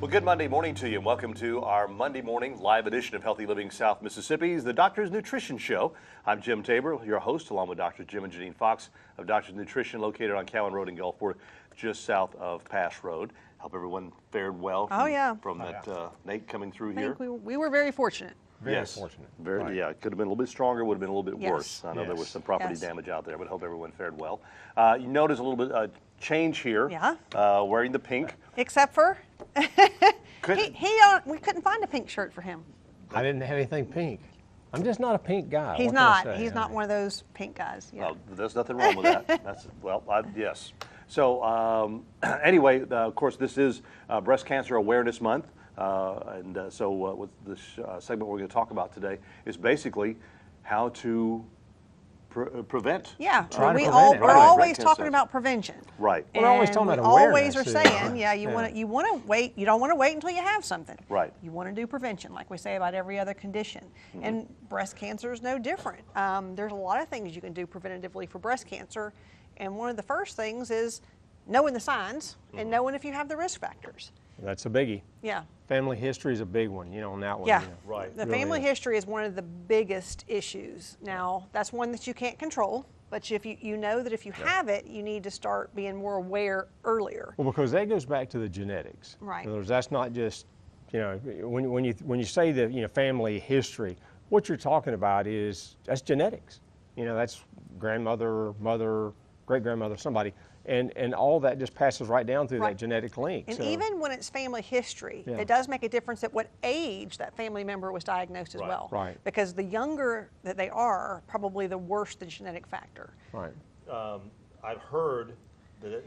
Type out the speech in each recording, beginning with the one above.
Well, good Monday morning to you, and welcome to our Monday morning live edition of Healthy Living South Mississippi's The Doctor's Nutrition Show. I'm Jim Tabor, your host, along with Dr. Jim and Janine Fox of Doctor's Nutrition, located on Cowan Road in Gulfport, just south of Pass Road. Hope everyone fared well from Nate coming through here. I think we were very fortunate. Very fortunate. Yeah, it could have been a little bit stronger, would have been a little bit worse. I know there was some property Yes. damage out there, but hope everyone fared well. You notice a little bit change here. Yeah. Wearing the pink. Except for, we couldn't find a pink shirt for him. I didn't have anything pink. I'm just not a pink guy. He's What can I not. say? He's not one of those pink guys. Yeah. Well, there's nothing wrong with that. Yes. So anyway, of course, this is Breast Cancer Awareness Month. So with this segment we're going to talk about today is basically how to prevent. Yeah, we're always talking about prevention. Right. We're always talking about Always are awareness, saying, you want to wait. You don't want to wait until you have something. Right. You want to do prevention, like we say about every other condition. Mm-hmm. And breast cancer is no different. There's a lot of things you can do preventatively for breast cancer, and one of the first things is knowing the signs and knowing if you have the risk factors. That's a biggie. Yeah. Family history is a big one, on that one. Yeah, right. The really family is. history is one of the biggest issues. Now, that's one that you can't control, but if you know that if you have it, you need to start being more aware earlier. Well, because that goes back to the genetics. Right. In other words, that's not just, when you say that, family history, what you're talking about that's genetics. That's grandmother, mother, great-grandmother, somebody. And all that just passes right down through that genetic link. And even when it's family history, it does make a difference at what age that family member was diagnosed as well. Right. Because the younger that they are, probably the worse the genetic factor. Right. I've heard that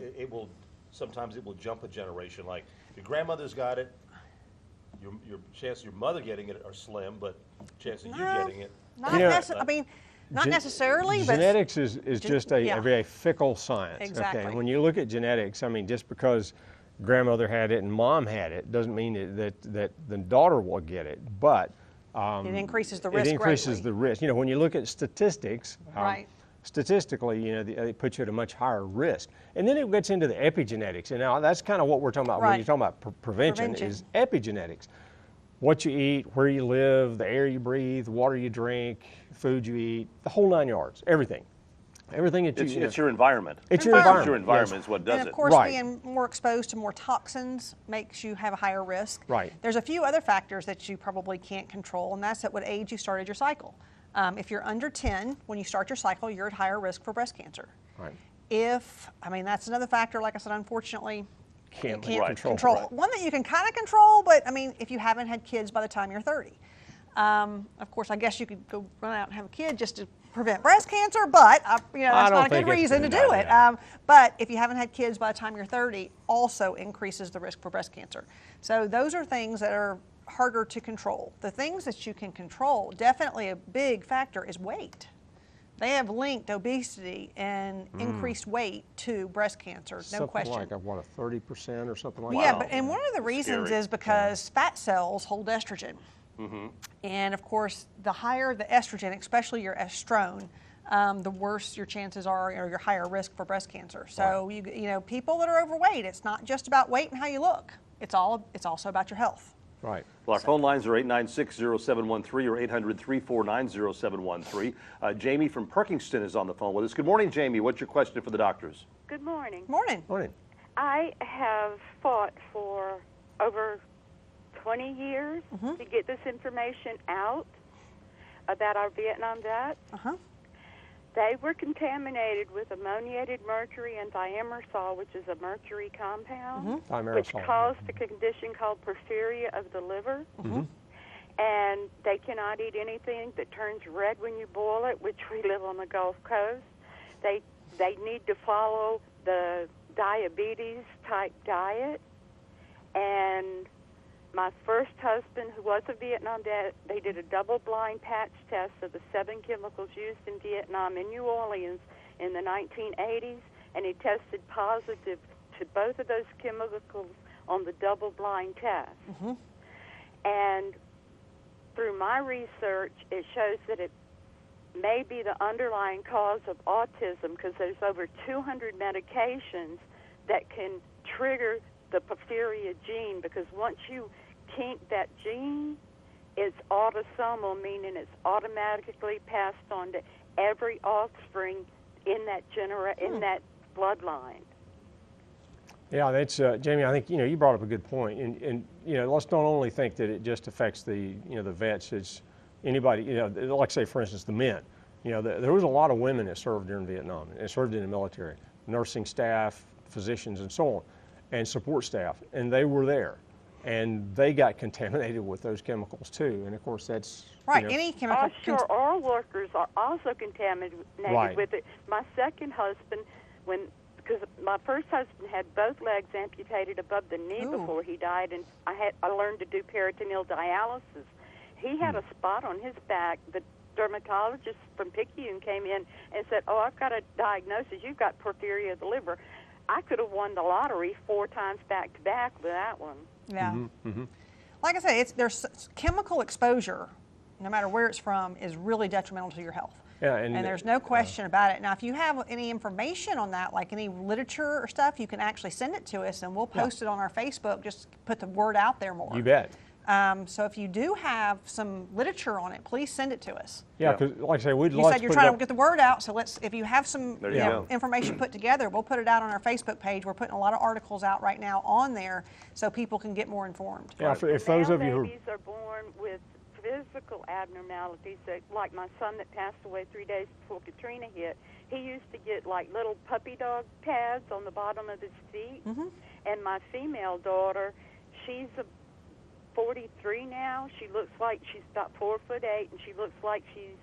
sometimes it will jump a generation. Like your grandmother's got it, your chances of your mother getting it are slim, but chances of you getting it. Not necessarily, but genetics is just a very fickle science. Exactly. Okay? When you look at genetics, just because grandmother had it and mom had it doesn't mean that the daughter will get it, but it increases the risk. It increases greatly. the risk. When you look at statistics, right. Statistically, it puts you at a much higher risk. And then it gets into the epigenetics, and now that's kind of what we're talking about when you're talking about prevention is epigenetics. What you eat, where you live, the air you breathe, the water you drink, food you eat, the whole 9 yards, everything. Everything that It's your environment. It's your environment. Your environment is what does it. And of course, being more exposed to more toxins makes you have a higher risk. Right. There's a few other factors that you probably can't control, and that's at what age you started your cycle. If you're under 10, when you start your cycle, you're at higher risk for breast cancer. Right. That's another factor, like I said, unfortunately, Can't control. Right. One that you can kind of control, but if you haven't had kids by the time you're 30. Of course, I guess you could go run out and have a kid just to prevent breast cancer, but that's not a good reason to do it. But if you haven't had kids by the time you're 30, also increases the risk for breast cancer. So those are things that are harder to control. The things that you can control, definitely a big factor is weight. They have linked obesity and increased weight to breast cancer, no question. Something like, what, a 30% or something like Yeah, that? and one of the reasons is because fat cells hold estrogen. Mm-hmm. And of course, the higher the estrogen, especially your estrone, the worse your chances are, or your higher risk for breast cancer. So people that are overweight, it's not just about weight and how you look. It's also about your health. Right. Well, our phone lines are 896-0713 or 800-349-0713. Jamie from Perkinston is on the phone with us. Good morning, Jamie. What's your question for the doctors? Good morning. Morning. Morning. I have fought for over 20 years to get this information out about our Vietnam vets. They were contaminated with ammoniated mercury and thimerosal, which is a mercury compound, which caused a condition called porphyria of the liver. And they cannot eat anything that turns red when you boil it, which we live on the Gulf Coast. They need to follow the diabetes-type diet. And my first husband, who was a Vietnam vet, they did a double-blind patch test of the 7 chemicals used in Vietnam in New Orleans in the 1980s, and he tested positive to both of those chemicals on the double-blind test. And through my research, it shows that it may be the underlying cause of autism because there's over 200 medications that can trigger the porphyria gene, because once you kink that gene, it's autosomal, meaning it's automatically passed on to every offspring in that in that bloodline. Yeah, that's Jamie. I think you brought up a good point, and let's not only think that it just affects the the vets. It's anybody. Like say for instance the men. There was a lot of women that served during Vietnam and served in the military, nursing staff, physicians, and so on, and support staff, and they were there. And they got contaminated with those chemicals too, and of course that's right. Any chemical. Offshore oil workers are also contaminated with it. My second husband, because my first husband had both legs amputated above the knee before he died, and I learned to do peritoneal dialysis. He had a spot on his back. The dermatologist from Picayune came in and said, "Oh, I've got a diagnosis. You've got porphyria of the liver." I could have won the lottery 4 times back to back with that one. Yeah. Like I said, there's chemical exposure, no matter where it's from, is really detrimental to your health. Yeah, and there's no question about it. Now, if you have any information on that, like any literature or stuff, you can actually send it to us, and we'll post it on our Facebook. Just put the word out there more. You bet. So if you do have some literature on it, please send it to us. Yeah, because like I say, we'd You love said you're to trying to get the word out, so if you have some go. information put together, we'll put it out on our Facebook page. We're putting a lot of articles out right now on there so people can get more informed. Yeah, if those of you who babies are born with physical abnormalities, like my son that passed away 3 days before Katrina hit, he used to get like little puppy dog pads on the bottom of his feet. And my female daughter, she's 43 now. She looks like she's about 4'8", and she looks like she's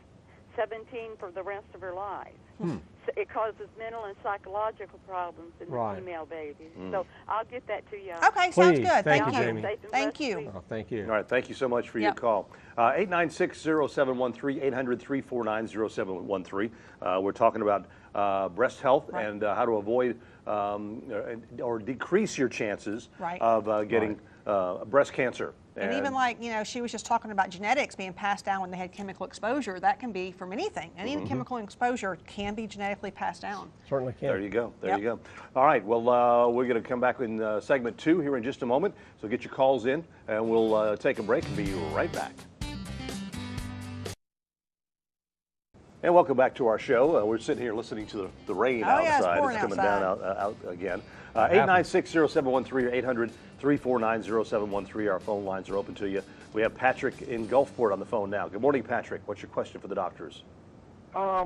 17 for the rest of her life. So it causes mental and psychological problems in the female babies. So I'll get that to you. Okay, sounds Please. good. Thank you, you. Jamie. Thank you. Oh, thank you. All right, thank you so much for your call. 896-0713, 800-349-0713. We're talking about breast health and how to avoid or decrease your chances of getting breast cancer. And even like, she was just talking about genetics being passed down when they had chemical exposure. That can be from anything. Any chemical exposure can be genetically passed down. Certainly can. There you go. There you go. All right. Well, we're going to come back in segment 2 here in just a moment. So get your calls in, and we'll take a break and be right back. And welcome back to our show. We're sitting here listening to the rain outside. It's coming down out again. 896-0713 or 800-349-0713. Our phone lines are open to you. We have Patrick in Gulfport on the phone now. Good morning, Patrick. What's your question for the doctors? I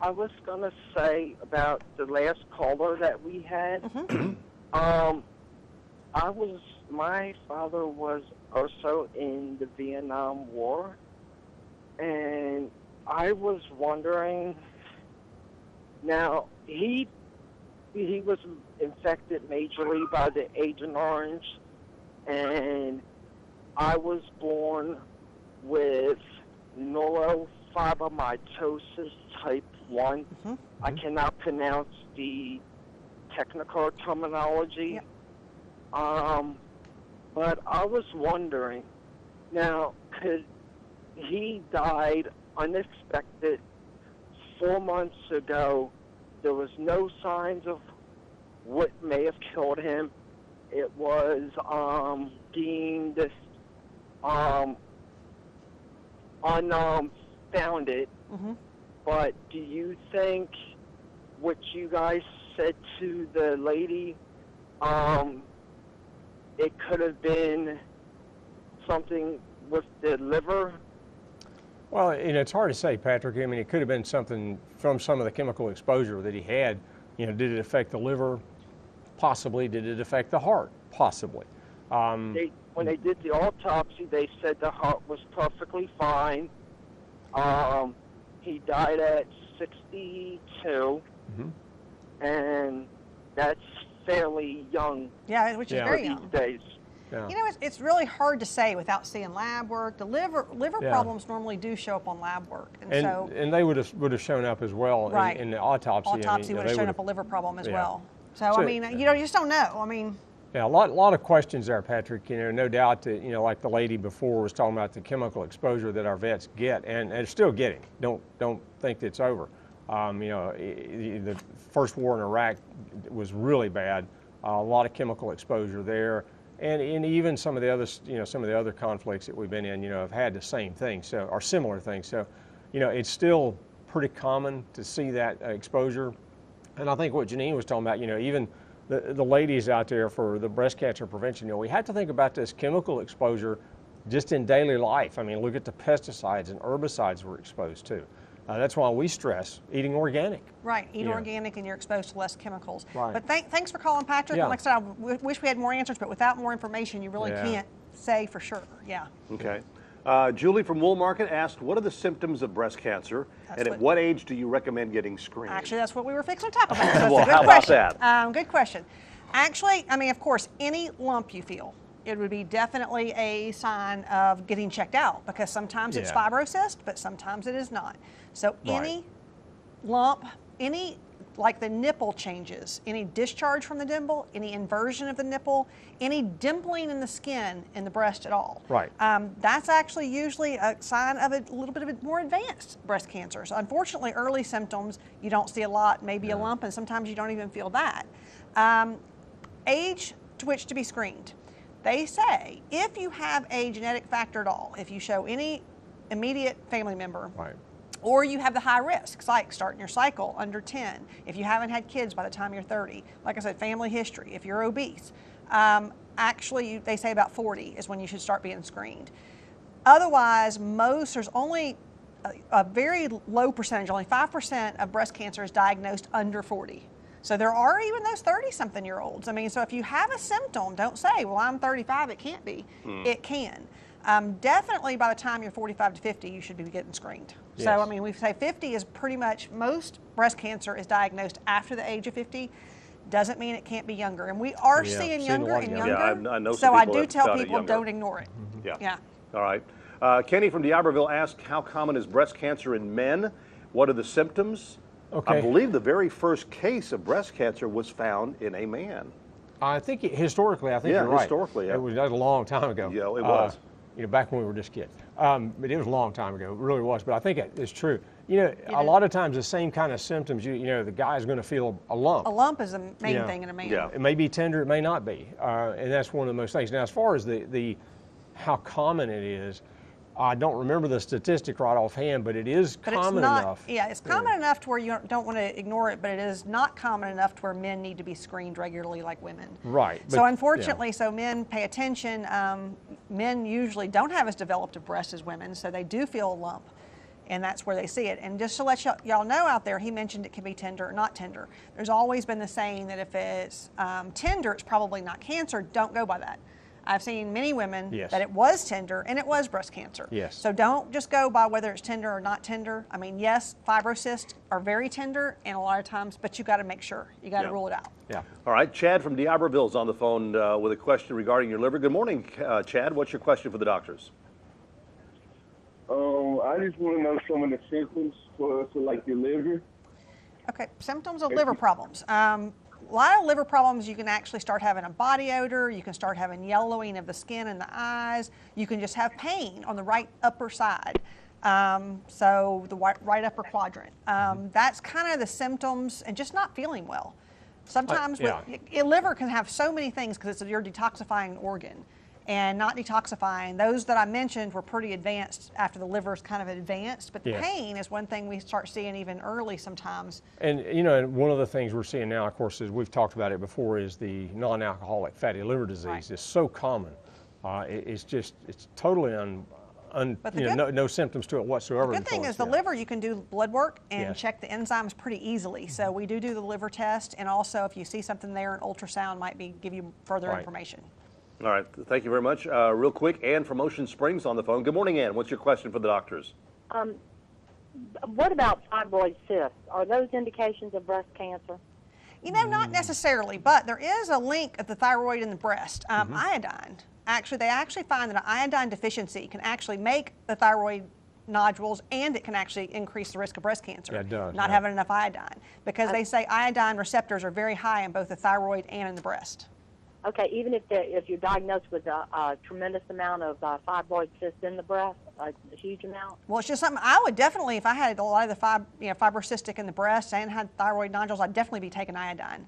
was going to say about the last caller that we had. My father was also in the Vietnam War. And I was wondering, now he was infected majorly by the Agent Orange, and I was born with neurofibromatosis type 1. I cannot pronounce the technical terminology, but I was wondering, now he died unexpected 4 months ago. There was no signs of what may have killed him. It was deemed unfounded. But do you think what you guys said to the lady, it could have been something with the liver? Well, it's hard to say, Patrick. I mean, it could have been something from some of the chemical exposure that he had. Did it affect the liver? Possibly. Did it affect the heart? Possibly. When they did the autopsy, they said the heart was perfectly fine. He died at 62, and that's fairly young. Yeah, which is very young. These days. Yeah. It's really hard to say without seeing lab work. The liver problems normally do show up on lab work, and they would have shown up as well in the autopsy. Autopsy would have shown up a liver problem as well. So I mean, you just don't know. I mean. Yeah, a lot of questions there, Patrick. No doubt that like the lady before was talking about the chemical exposure that our vets get and are still getting. Don't think it's over. The first war in Iraq was really bad. a lot of chemical exposure there. And even some of the other, some of the other conflicts that we've been in, have had the same thing, or similar things. So, it's still pretty common to see that exposure. And I think what Janine was talking about, even the ladies out there for the breast cancer prevention, we have to think about this chemical exposure just in daily life. I mean, look at the pesticides and herbicides we're exposed to. That's why we stress eating organic. Right, eat organic and you're exposed to less chemicals. Right. But thanks for calling, Patrick. Yeah. And like I said, I wish we had more answers, but without more information, you really can't say for sure. Yeah. Okay. Julie from Woolmarket asked, what are the symptoms of breast cancer, and at what age do you recommend getting screened? Actually, that's what we were fixing to talk about. So Well, it's a good how about question. that? Good question. Actually, I mean, of course, any lump you feel, it would be definitely a sign of getting checked out, because sometimes it's fibrocyst, but sometimes it is not. So any lump, like the nipple changes, any discharge from the nipple, any inversion of the nipple, any dimpling in the skin in the breast at all. Right. That's actually usually a sign of a little bit of a more advanced breast cancer. So unfortunately, early symptoms, you don't see a lot, maybe a lump, and sometimes you don't even feel that. Age to which to be screened. They say if you have a genetic factor at all, if you show any immediate family member, or you have the high risks, like starting your cycle under 10, if you haven't had kids by the time you're 30, like I said, family history, if you're obese, actually they say about 40 is when you should start being screened. Otherwise, there's only a very low percentage, only 5% of breast cancer is diagnosed under 40. So there are even those 30-something-year-olds. I mean, so if you have a symptom, don't say, well, I'm 35, it can't be. It can. Definitely by the time you're 45 to 50, you should be getting screened. Yes. So, I mean, we say 50 is pretty much, most breast cancer is diagnosed after the age of 50. Doesn't mean it can't be younger. And we are seeing younger and younger. Yeah, I know some so I people do have tell found it people, younger. don't ignore it. Yeah. All right. Kenny from D'Iberville asked, how common is breast cancer in men? What are the symptoms? Okay. I believe the very first case of breast cancer was found in a man. I think historically, I think you're right. Historically, yeah. It was a long time ago. Yeah, it was. Back when we were just kids. But it was a long time ago. It really was. But I think it's true. A lot of times the same kind of symptoms. The guy's going to feel a lump. A lump is the main thing in a man. Yeah. It may be tender. It may not be. And that's one of the most things. Now, as far as the how common it is, I don't remember the statistic right offhand, but it is common enough. Yeah, it's common enough to where you don't want to ignore it, but it is not common enough to where men need to be screened regularly like women. Right. So unfortunately, so men pay attention. Men usually don't have as developed a breast as women, so they do feel a lump, and that's where they see it. And just to let y'all know out there, he mentioned it can be tender or not tender. There's always been the saying that if it's tender, it's probably not cancer. Don't go by that. I've seen many women that it was tender and it was breast cancer. Yes. So don't just go by whether it's tender or not tender. I mean, yes, fibrocysts are very tender and a lot of times, but you got to make sure. You got to rule it out. Yeah. All right. Chad from D'Iberville is on the phone with a question regarding your liver. Good morning, Chad. What's your question for the doctors? I just want to know some of the symptoms for like your liver. Okay, symptoms of liver problems. A lot of liver problems, you can actually start having a body odor, you can start having yellowing of the skin and the eyes, you can just have pain on the right upper side, so the right upper quadrant. That's kind of the symptoms, and just not feeling well. Sometimes your liver can have so many things because it's your detoxifying organ. And not detoxifying. Those that I mentioned were pretty advanced after the liver's kind of advanced, but pain is one thing we start seeing even early sometimes. And one of the things we're seeing now, of course, is we've talked about it before, is the non-alcoholic fatty liver disease. It's so common. It's totally no symptoms to it whatsoever. The good thing is the liver, you can do blood work and check the enzymes pretty easily. So we do the liver test, and also if you see something there, an ultrasound might give you further information. All right, thank you very much. Real quick, Ann from Ocean Springs on the phone. Good morning, Ann. What's your question for the doctors? What about fibroid cysts? Are those indications of breast cancer? Not necessarily, but there is a link of the thyroid in the breast. Iodine. Actually, they find that an iodine deficiency can actually make the thyroid nodules, and it can actually increase the risk of breast cancer. Yeah, it does. Not having enough iodine, because they say iodine receptors are very high in both the thyroid and in the breast. Okay, even if you're diagnosed with a tremendous amount of fibroid cysts in the breast, a huge amount? Well, it's just something I would definitely, if I had a lot of the fibrocystic in the breast and had thyroid nodules, I'd definitely be taking iodine.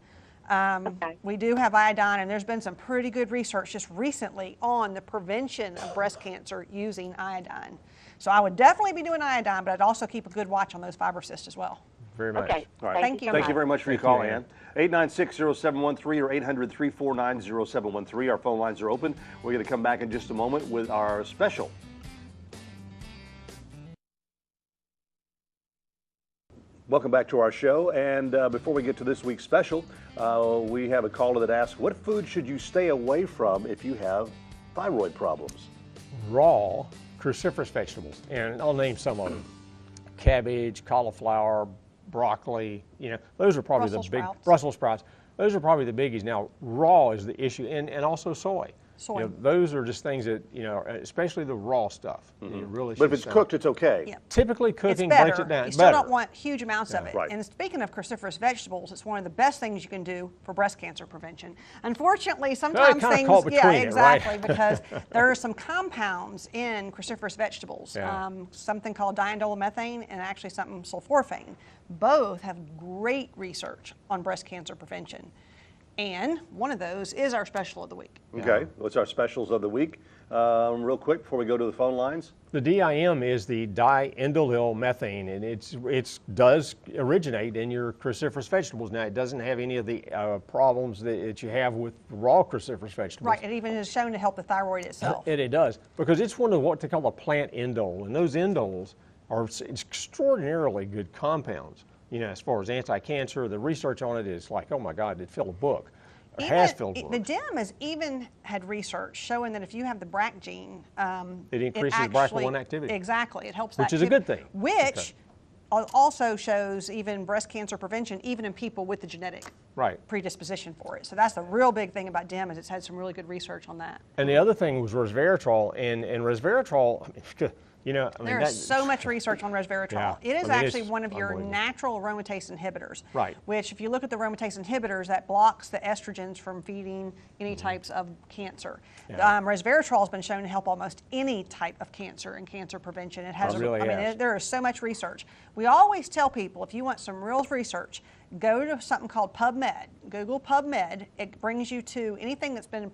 We do have iodine, and there's been some pretty good research just recently on the prevention of breast cancer using iodine. So I would definitely be doing iodine, but I'd also keep a good watch on those fibrocysts as well. Very much. Okay. All right. Thank you. Thank you very much for your call, Ann. 896-0713 or 800-349-0713. Our phone lines are open. We're going to come back in just a moment with our special. Welcome back to our show. And before we get to this week's special, we have a caller that asks, what food should you stay away from if you have thyroid problems? Raw cruciferous vegetables, and I'll name some of them. Cabbage, cauliflower, broccoli, those are probably Brussels the big sprouts. Brussels sprouts. Those are probably the biggies. Now, raw is the issue, and also soy. Soy. Those are just things that, especially the raw stuff. You really But if should it's stay- cooked, it's okay. Yeah. Typically It's cooking better. breaks it down. You still better. don't want huge amounts of it. Right. And speaking of cruciferous vegetables, it's one of the best things you can do for breast cancer prevention. Unfortunately, sometimes kinda things, caught between it, right? exactly, because there are some compounds in cruciferous vegetables, Yeah. something called diindolylmethane and actually something sulforaphane. Both have great research on breast cancer prevention. And one of those is our special of the week. Okay. What's our specials of the week? Real quick before we go to the phone lines. The DIM is the diindolylmethane, and it does originate in your cruciferous vegetables. Now, it doesn't have any of the problems that you have with raw cruciferous vegetables. Right, it even is shown to help the thyroid itself. And it does, because it's one of what they call a plant indole, and those indoles are extraordinarily good compounds. As far as anti-cancer, the research on it is like, oh my God, it filled a book. Or has filled books. The DIM has even had research showing that if you have the BRCA gene, It increases BRCA1 activity. Exactly, it helps Which that is a too, good thing. Which also shows even breast cancer prevention, even in people with the genetic Right. predisposition for it. So that's the real big thing about DIM, is it's had some really good research on that. And the other thing was resveratrol, and resveratrol, There is so much research on resveratrol. Yeah. It is I mean, actually it's one of your unbelievable. natural aromatase inhibitors. Right. Which, if you look at the aromatase inhibitors, that blocks the estrogens from feeding any Mm-hmm. types of cancer. Yeah. Resveratrol has been shown to help almost any type of cancer and cancer prevention. It has. It really has. There is so much research. We always tell people, if you want some real research, go to something called PubMed. Google PubMed. It brings you to anything that's been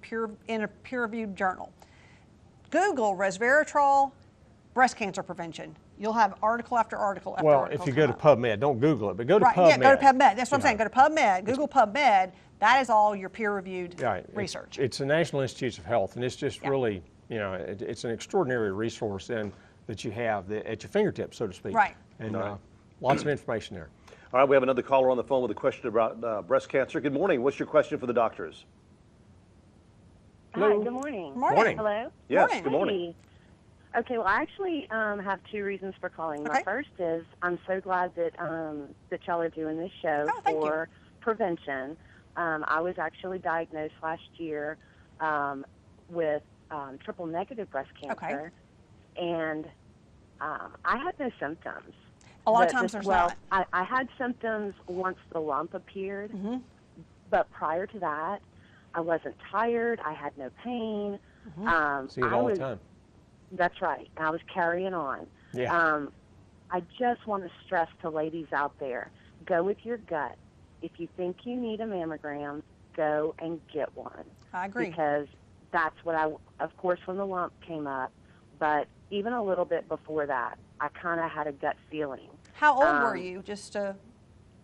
in a peer-reviewed journal. Google resveratrol breast cancer prevention. You'll have article after article after article. Well, if you go to PubMed, don't Google it, but go to Right, PubMed. yeah, go to PubMed. That's what I'm saying. Go to PubMed, Google PubMed. That is all your peer-reviewed Right. research. It's the National Institutes of Health, and it's just really, it's an extraordinary resource that you have at your fingertips, so to speak. Right. And lots of information there. All right, we have another caller on the phone with a question about breast cancer. Good morning. What's your question for the doctors? Hi, good morning. Morning. Hello? Yes, Morning. good morning. Okay, well, I actually have two reasons for calling. Okay. My first is I'm so glad that y'all are doing this show Oh, thank you. for prevention. I was actually diagnosed last year with triple negative breast cancer, and I had no symptoms. A lot of times there's not. I had symptoms once the lump appeared, but prior to that, I wasn't tired. I had no pain. See it all the time. That's right. I was carrying on. Yeah. I just want to stress to ladies out there, go with your gut. If you think you need a mammogram, go and get one. I agree. Because that's what of course, when the lump came up, but even a little bit before that, I kind of had a gut feeling. How old were you? Just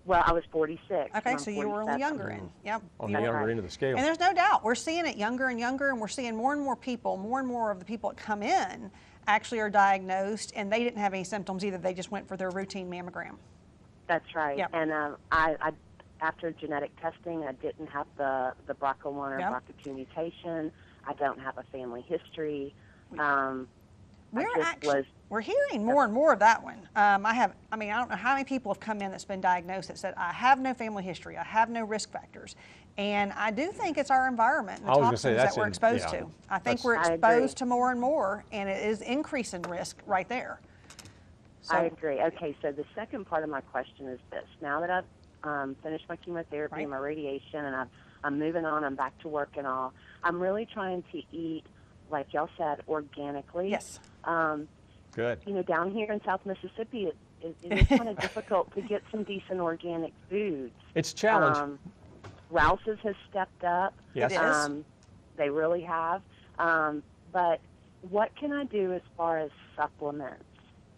Well, I was 46. okay, and so I'm you were on the 47. younger end. Yep. On You the were- younger end of the scale. And there's no doubt, we're seeing it younger and younger, and we're seeing more and more people, more and more of the people that come in actually are diagnosed, and they didn't have any symptoms either. They just went for their routine mammogram. That's right. Yep. And I after genetic testing, I didn't have the BRCA1 or Yep. BRCA2 mutation. I don't have a family history. We're hearing more and more of that one. I don't know how many people have come in that's been diagnosed that said, I have no family history, I have no risk factors. And I do think it's our environment and the I was gonna toxins say, that that's we're in- exposed yeah, to. I think that's- we're I agree. exposed to more and more, and it is increasing risk right there. So, I agree. Okay, so the second part of my question is this. Now that I've finished my chemotherapy Right. and my radiation, and I'm moving on, I'm back to work and all, I'm really trying to eat, like y'all said, organically. yes. Good. Down here in South Mississippi, it is kind of difficult to get some decent organic foods. It's a challenge. Rouse's has stepped up. Yes. It is. They really have. But what can I do as far as supplements?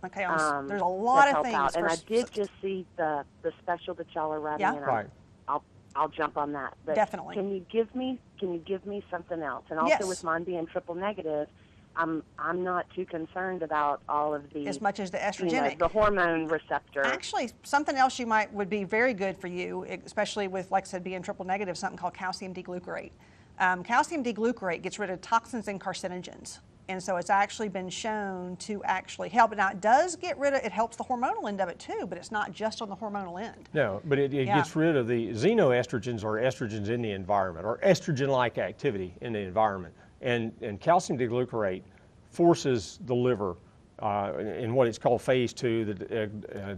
Okay, there's a lot to of help things. out. And I did just see the special that y'all are running, Yeah. and Right. I'll jump on that. But Definitely. Can you give me something else? And also Yes. with mine being triple negative, I'm not too concerned about all of the As much as the you know, estrogenic. the hormone receptor. Actually, something else would be very good for you, especially with, like I said, being triple negative, something called calcium D-glucarate. Calcium D-glucarate gets rid of toxins and carcinogens. And so it's actually been shown to actually help. Now, it does it helps the hormonal end of it too, but it's not just on the hormonal end. No, but it Yeah. gets rid of the xenoestrogens, or estrogens in the environment, or estrogen-like activity in the environment. And calcium D-glucarate forces the liver in what it's called phase 2, the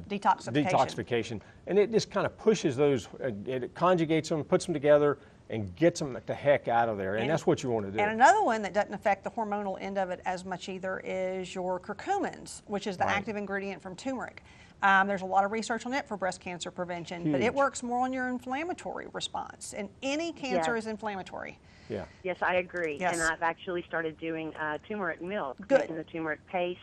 detoxification. And it just kind of pushes those, it conjugates them, puts them together, and gets them the heck out of there. And that's what you want to do. And another one that doesn't affect the hormonal end of it as much either is your curcumins, which is the active ingredient from turmeric. There's a lot of research on it for breast cancer prevention, but it works more on your inflammatory response. And any cancer is inflammatory. Yeah. Yes, I agree. Yes. And I've actually started doing turmeric milk, Good. making the turmeric paste.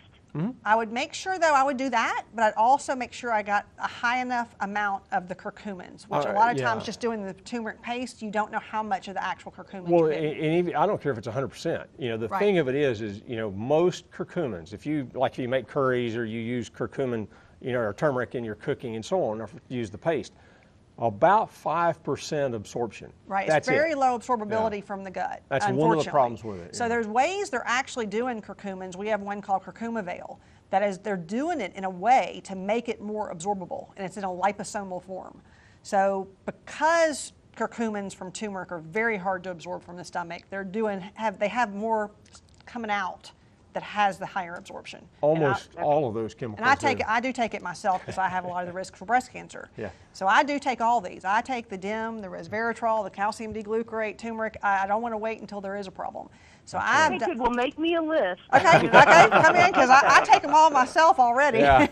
I would make sure, though, I would do that, but I'd also make sure I got a high enough amount of the curcumins, which a lot of times just doing the turmeric paste, you don't know how much of the actual curcumins Well, you're and getting. even, I don't care if it's 100%. You know, the thing of it is, you know, most curcumins, if you make curries or you use curcumin, you know, or turmeric in your cooking and so on, or use the paste, about 5% absorption. Right, That's it's very it. low absorbability from the gut. That's one of the unfortunately. problems with it, So yeah. there's ways they're actually doing curcumins. We have one called curcumavale. That is, they're doing it in a way to make it more absorbable, and it's in a liposomal form. So because curcumins from turmeric are very hard to absorb from the stomach, they have more coming out that has the higher absorption. Almost all of those chemicals. And I do take it myself because I have a lot of the risk for breast cancer. Yeah. So I do take all these. I take the DIM, the resveratrol, the calcium D-glucarate, turmeric. I don't want to wait until there is a problem. So I've done. Well, make me a list. Okay, come in because I take them all myself already. Yeah.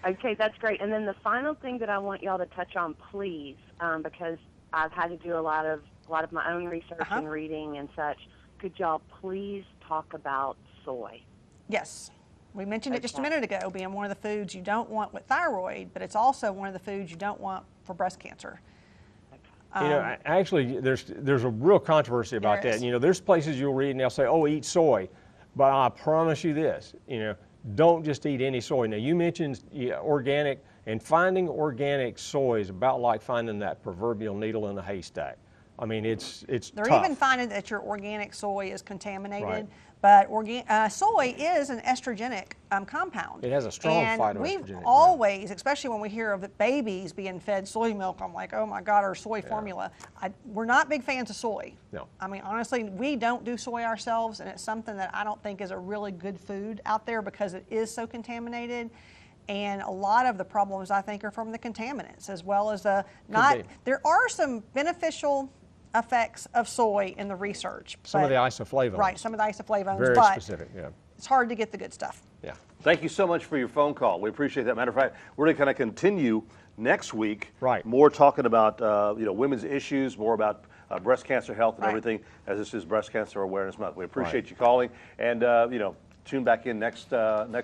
Okay, that's great. And then the final thing that I want y'all to touch on, please, because I've had to do a lot of my own research and reading and such. Could y'all please talk about soy? Yes. We mentioned it just a minute ago, being one of the foods you don't want with thyroid, but it's also one of the foods you don't want for breast cancer. You know, actually, there's a real controversy about There that. is. You know, there's places you'll read and they'll say, "Oh, eat soy," but I promise you this: you know, don't just eat any soy. Now, you mentioned organic, and finding organic soy is about like finding that proverbial needle in a haystack. I mean, it's They're tough. even finding that your organic soy is contaminated, Right. but soy is an estrogenic compound. It has a strong and phytoestrogenic, we've yeah. always, especially when we hear of the babies being fed soy milk, I'm like, oh my God, our soy formula. We're not big fans of soy. No. I mean, honestly, we don't do soy ourselves, and it's something that I don't think is a really good food out there because it is so contaminated. And a lot of the problems, I think, are from the contaminants, as well as be. there are some beneficial effects of soy in the research. Some of but- the isoflavones. Right, some of the isoflavones, Very but specific. Yeah. it's hard to get the good stuff. Yeah. Thank you so much for your phone call. We appreciate that. Matter of fact, we're going to kind of continue next week. Right. More talking about women's issues, more about breast cancer health and Right. everything, as this is Breast Cancer Awareness Month. We appreciate you calling, and tune back in next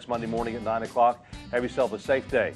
Monday morning at 9 o'clock. Have yourself a safe day.